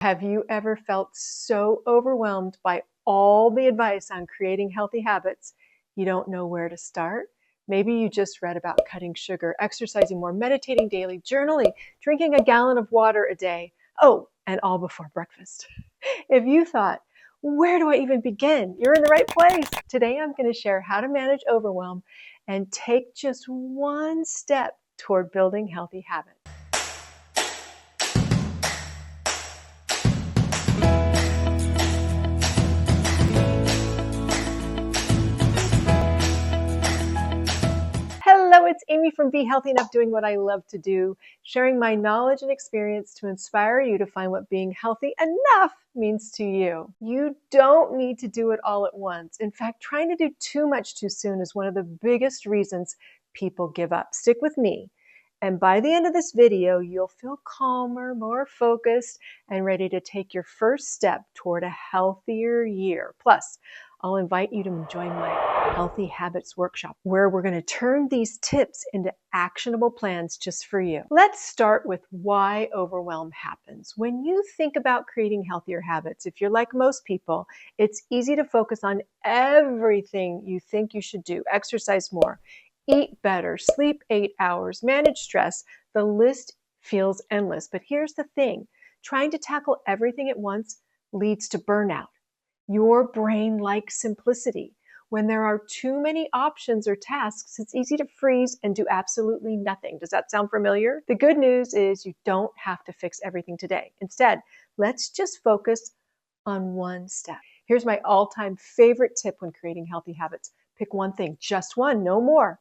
Have you ever felt so overwhelmed by all the advice on creating healthy habits, you don't know where to start? Maybe you just read about cutting sugar, exercising more, meditating daily, journaling, drinking a gallon of water a day. Oh, and all before breakfast. If you thought, where do I even begin? You're in the right place. Today I'm going to share how to manage overwhelm and take just one step toward building healthy habits. Hello, it's Amy from Be Healthy Enough, doing what I love to do, sharing my knowledge and experience to inspire you to find what being healthy enough means to you. You don't need to do it all at once. In fact, trying to do too much too soon is one of the biggest reasons people give up. Stick with me, and by the end of this video, you'll feel calmer, more focused, and ready to take your first step toward a healthier year. Plus, I'll invite you to join my Healthy Habits Workshop, where we're going to turn these tips into actionable plans just for you. Let's start with why overwhelm happens. When you think about creating healthier habits, if you're like most people, it's easy to focus on everything you think you should do. Exercise more, eat better, sleep 8 hours, manage stress. The list feels endless. But here's the thing, trying to tackle everything at once leads to burnout. Your brain likes simplicity. When there are too many options or tasks, it's easy to freeze and do absolutely nothing. Does that sound familiar? The good news is you don't have to fix everything today. Instead, let's just focus on one step. Here's my all-time favorite tip when creating healthy habits. Pick one thing, just one, no more.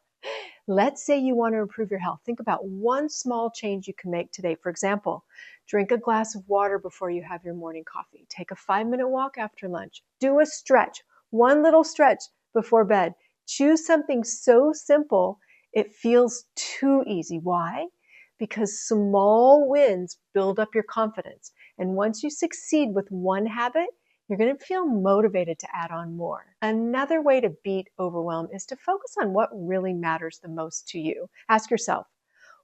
Let's say you want to improve your health. Think about one small change you can make today. For example, drink a glass of water before you have your morning coffee. Take a 5-minute walk after lunch. Do a stretch, one little stretch before bed. Choose something so simple it feels too easy. Why? Because small wins build up your confidence. And once you succeed with one habit, you're going to feel motivated to add on more. Another way to beat overwhelm is to focus on what really matters the most to you. Ask yourself,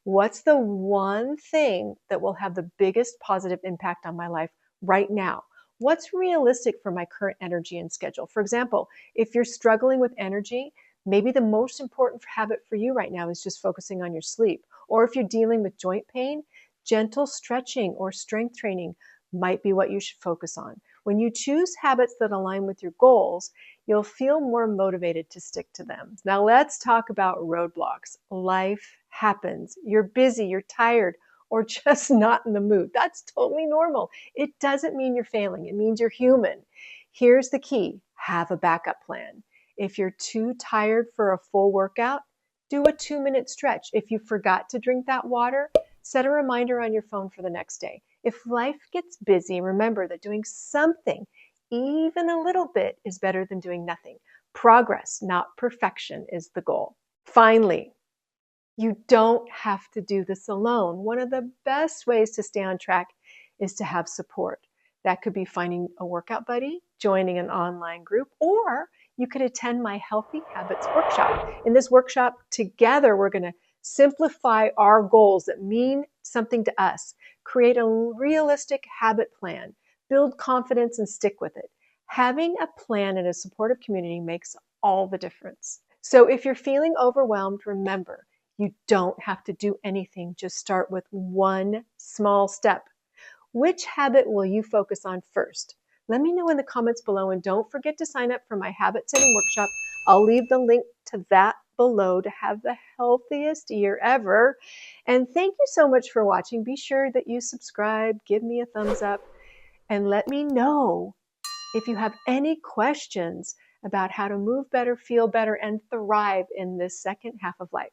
what's the one thing that will have the biggest positive impact on my life right now? What's realistic for my current energy and schedule? For example, if you're struggling with energy, maybe the most important habit for you right now is just focusing on your sleep. Or if you're dealing with joint pain, gentle stretching or strength training might be what you should focus on. When you choose habits that align with your goals, you'll feel more motivated to stick to them. Now let's talk about roadblocks. Life happens. You're busy, you're tired, or just not in the mood. That's totally normal. It doesn't mean you're failing. It means you're human. Here's the key. Have a backup plan. If you're too tired for a full workout, do a 2-minute stretch. If you forgot to drink that water, set a reminder on your phone for the next day. If life gets busy, remember that doing something, even a little bit, is better than doing nothing. Progress, not perfection, is the goal. Finally, you don't have to do this alone. One of the best ways to stay on track is to have support. That could be finding a workout buddy, joining an online group, or you could attend my Healthy Habits Workshop. In this workshop, together, we're going to simplify our goals that mean something to us, create a realistic habit plan, build confidence, and stick with it. Having a plan and a supportive community makes all the difference. So if you're feeling overwhelmed, remember, you don't have to do anything. Just start with one small step. Which habit will you focus on first? Let me know in the comments below, and don't forget to sign up for my habit setting workshop. I'll leave the link to that below to have the healthiest year ever. And thank you so much for watching. Be sure that you subscribe, give me a thumbs up, and let me know if you have any questions about how to move better, feel better, and thrive in this second half of life.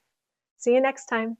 See you next time.